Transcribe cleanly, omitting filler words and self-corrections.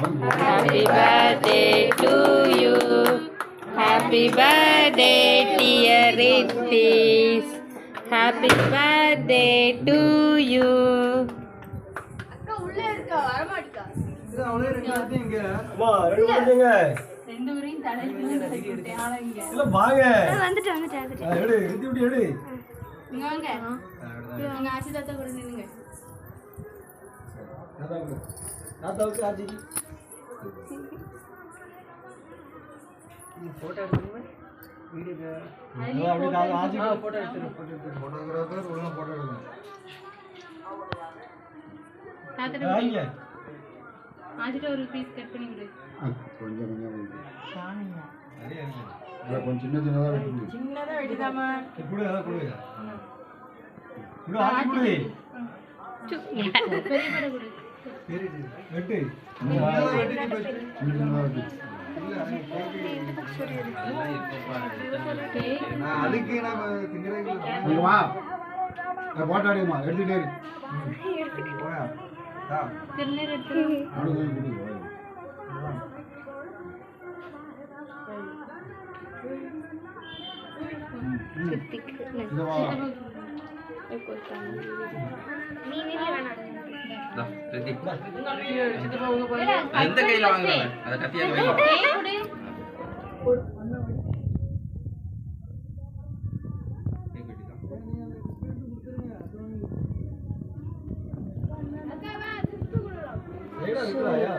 Happy birthday to you. Happy birthday, dear Ritis. Happy birthday to you. அக்கா உள்ள இருக்கா வர மாட்டேங்கா. இது அவளே ரெண்டு இங்க. அம்மா ரெண்டு வந்துங்க. ரெண்டு பேரையும் தலையில தட்டி ஆளங்க. இல்ல வாங்க. வந்துட்டேன். எடு விட்டு எடு. இங்க வாங்க. அங்க ஆச்சி தாத்தா கூட நின்னுங்க. தாத்தாவுக்கு ஆச்சி. போட்டோ எடுத்துங்க. வீடியோ அப்படியே நான் ஆச்சி போட்டோ எடுத்துறேன். போட்டோகிராஃபர் உள்ள போட்டோ எடுங்க. தாத்தா வாங்க. ஆச்சிட்ட ஒரு பீஸ் கட் பண்ணி கொடு. கொஞ்சம் சாணியா. நிறைய இருக்கு. இல்லை கொஞ்சம் சின்னதாக வெட்டி சின்னதா வெட்டிதாமா. குடு அத குடு. குடு ஆச்சி குடு. பெரிய பட கொடு. சரி வெட்டு. சின்னதாக வெட்டி நான் அதுக்கு நான் திங்கறேன். இங்க வா போட்டோ எடுமா எடுத்துட்டே இரு போயா. தா. திருநீர் எடுத்து. அடு போய் குடி இங்க வா எந்த கையில வாங்குறாங்க அத கத்தியா கையில ஏடா இருக்குறாயா?